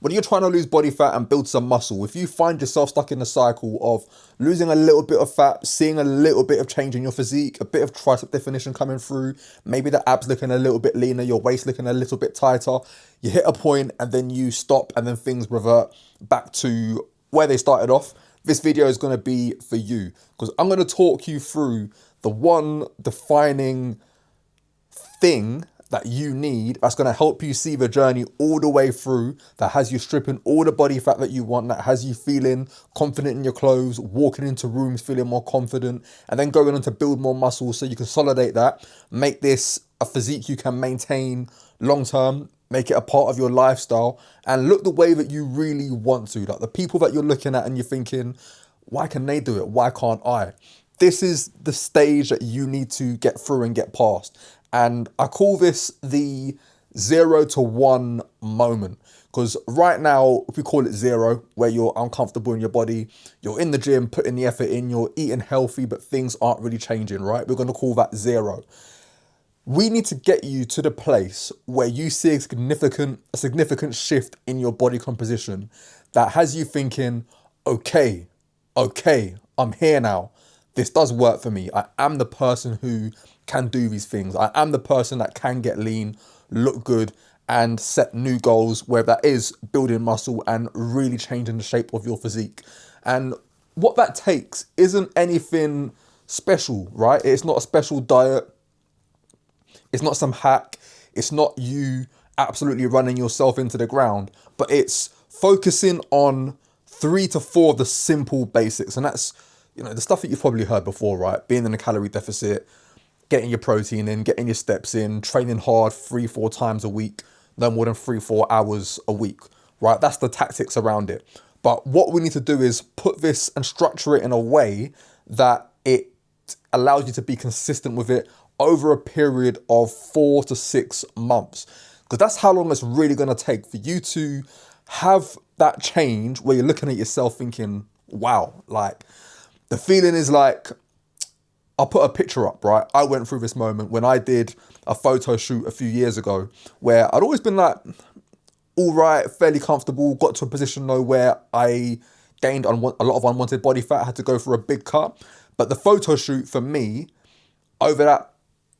when you're trying to lose body fat and build some muscle, if you find yourself stuck in the cycle of losing a little bit of fat, seeing a little bit of change in your physique, a bit of tricep definition coming through, maybe the abs looking a little bit leaner, your waist looking a little bit tighter, you hit a point and then you stop and then things revert back to where they started off, this video is going to be for you, because I'm going to talk you through the one defining thing that you need that's going to help you see the journey all the way through, that has you stripping all the body fat that you want, that has you feeling confident in your clothes, walking into rooms feeling more confident, and then going on to build more muscle so you consolidate that, make this a physique you can maintain long term, make it a part of your lifestyle, and look the way that you really want to. Like the people that you're looking at and you're thinking, why can they do it? Why can't I? This is the stage that you need to get through and get past. And I call this the 0 to 1 moment. Because right now, if we call it 0, where you're uncomfortable in your body, you're in the gym, putting the effort in, you're eating healthy, but things aren't really changing, right? We're going to call that 0. We need to get you to the place where you see a significant shift in your body composition that has you thinking, okay, I'm here now. This does work for me. I am the person who can do these things. I am the person that can get lean, look good, and set new goals, whether that is building muscle and really changing the shape of your physique. And what that takes isn't anything special, right? It's not a special diet. It's not some hack. It's not you absolutely running yourself into the ground, but it's focusing on 3 to 4 of the simple basics. And that's, the stuff that you've probably heard before, right? Being in a calorie deficit, getting your protein in, getting your steps in, training hard 3-4 times a week, no more than 3-4 hours a week, right? That's the tactics around it. But what we need to do is put this and structure it in a way that it allows you to be consistent with it over a period of 4 to 6 months. Because that's how long it's really going to take for you to have that change where you're looking at yourself thinking, wow, like the feeling is like, I'll put a picture up, right? I went through this moment when I did a photo shoot a few years ago where I'd always been like, all right, fairly comfortable, got to a position though where I gained a lot of unwanted body fat, had to go for a big cut. But the photo shoot for me over that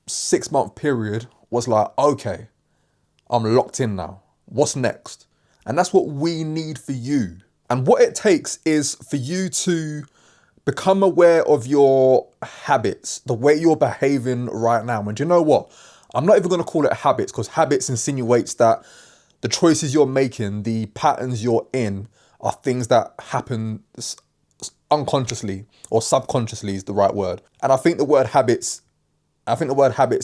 6-month period was like, okay, I'm locked in now. What's next? And that's what we need for you. And what it takes is for you to become aware of your habits, the way you're behaving right now. And you know what? I'm not even going to call it habits, because habits insinuates that the choices you're making, the patterns you're in, are things that happen unconsciously, or subconsciously is the right word. And I think the word habits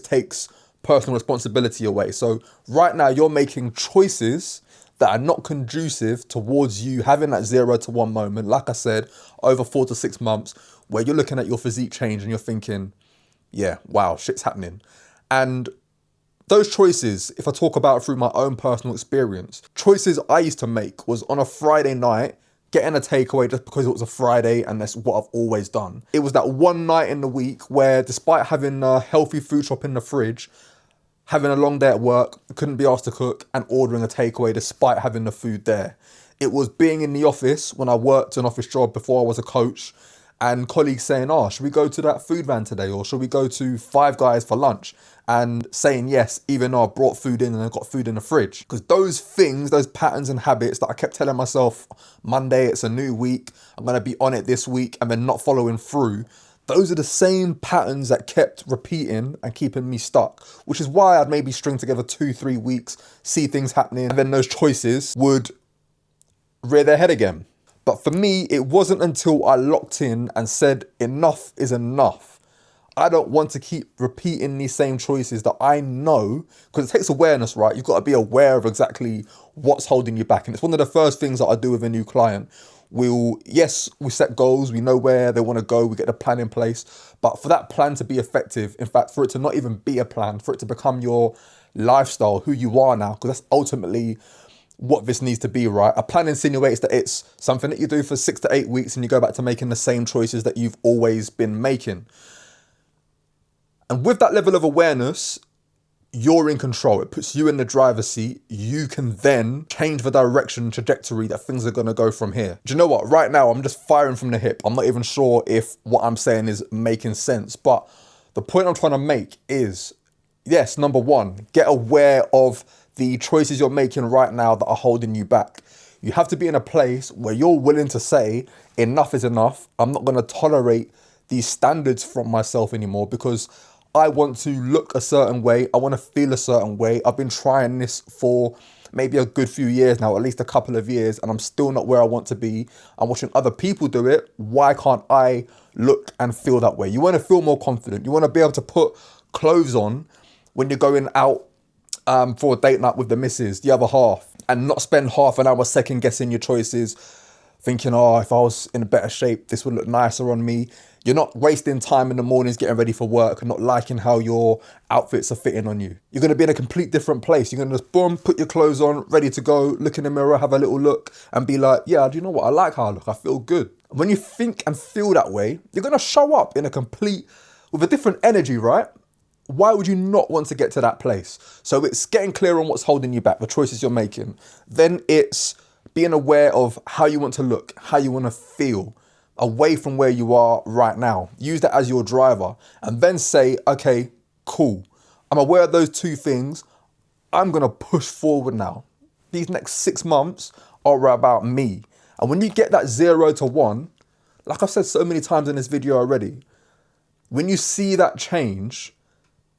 takes personal responsibility away. So right now you're making choices that are not conducive towards you having that 0 to 1 moment, like I said, over 4 to 6 months, where you're looking at your physique change and you're thinking, yeah, wow, shit's happening. And those choices, if I talk about it through my own personal experience, choices I used to make was on a Friday night, getting a takeaway just because it was a Friday and that's what I've always done. It was that one night in the week where, despite having a healthy food shop in the fridge, having a long day at work, couldn't be asked to cook, and ordering a takeaway despite having the food there. It was being in the office when I worked an office job before I was a coach, and colleagues saying, oh, should we go to that food van today? Or should we go to Five Guys for lunch? And saying yes, even though I brought food in and I got food in the fridge. Because those things, those patterns and habits that I kept telling myself, Monday, it's a new week, I'm going to be on it this week, and then not following through, those are the same patterns that kept repeating and keeping me stuck, which is why I'd maybe string together 2-3 weeks, see things happening, and then those choices would rear their head again. But for me, it wasn't until I locked in and said, enough is enough. I don't want to keep repeating these same choices that I know, because it takes awareness, right? You've got to be aware of exactly what's holding you back. And it's one of the first things that I do with a new client. We set goals, we know where they want to go, we get a plan in place. But for that plan to be effective, in fact, for it to not even be a plan, for it to become your lifestyle, who you are now, because that's ultimately what this needs to be, right? A plan insinuates that it's something that you do for 6 to 8 weeks and you go back to making the same choices that you've always been making. And with that level of awareness, you're in control. It puts you in the driver's seat. You can then change the direction, trajectory that things are going to go from here. Do you know what? Right now, I'm just firing from the hip. I'm not even sure if what I'm saying is making sense. But the point I'm trying to make is, yes, number one, get aware of the choices you're making right now that are holding you back. You have to be in a place where you're willing to say, enough is enough. I'm not going to tolerate these standards from myself anymore because I want to look a certain way. I want to feel a certain way. I've been trying this for maybe a good few years now, at least a couple of years, and I'm still not where I want to be. I'm watching other people do it. Why can't I look and feel that way? You want to feel more confident. You want to be able to put clothes on when you're going out for a date night with the missus, the other half, and not spend half an hour second guessing your choices, thinking, oh, if I was in a better shape, this would look nicer on me. You're not wasting time in the mornings getting ready for work and not liking how your outfits are fitting on you. You're going to be in a complete different place. You're going to just, boom, put your clothes on, ready to go, look in the mirror, have a little look and be like, yeah, do you know what? I like how I look. I feel good. When you think and feel that way, you're going to show up in with a different energy, right? Why would you not want to get to that place? So it's getting clear on what's holding you back, the choices you're making. Then it's being aware of how you want to look, how you want to feel away from where you are right now. Use that as your driver and then say, okay, cool. I'm aware of those two things. I'm going to push forward now. These next 6 months are about me. And when you get that 0 to 1, like I've said so many times in this video already, when you see that change,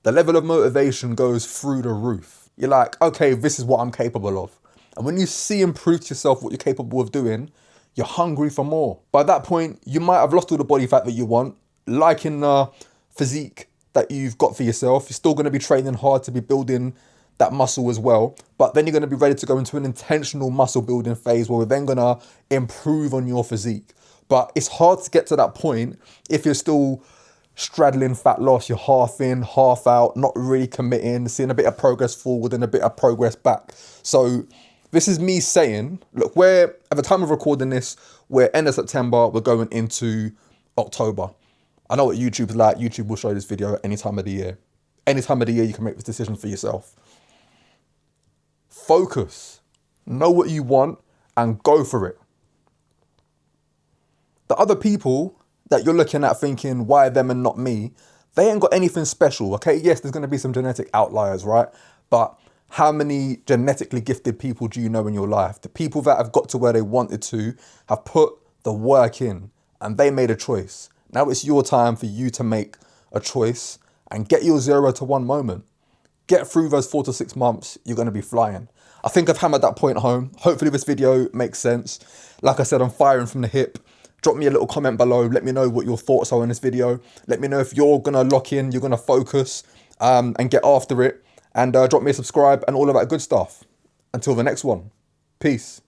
the level of motivation goes through the roof. You're like, okay, this is what I'm capable of. And when you see and prove to yourself what you're capable of doing, you're hungry for more. By that point, you might have lost all the body fat that you want, liking the physique that you've got for yourself. You're still going to be training hard to be building that muscle as well. But then you're going to be ready to go into an intentional muscle building phase where we're then going to improve on your physique. But it's hard to get to that point if you're still straddling fat loss, you're half in, half out, not really committing, seeing a bit of progress forward and a bit of progress back. So this is me saying, look, we're at the time of recording this, we're end of September, we're going into October. I know what YouTube's like. YouTube will show this video at any time of the year. Any time of the year, you can make this decision for yourself. Focus, know what you want and go for it. The other people that you're looking at thinking, why them and not me, they ain't got anything special, okay? Yes, there's going to be some genetic outliers, right? But how many genetically gifted people do you know in your life? The people that have got to where they wanted to have put the work in and they made a choice. Now it's your time for you to make a choice and get your 0 to 1 moment. Get through those 4 to 6 months, you're going to be flying. I think I've hammered that point home. Hopefully this video makes sense. Like I said, I'm firing from the hip. Drop me a little comment below. Let me know what your thoughts are on this video. Let me know if you're going to lock in, you're going to focus and get after it. And drop me a subscribe and all of that good stuff. Until the next one. Peace.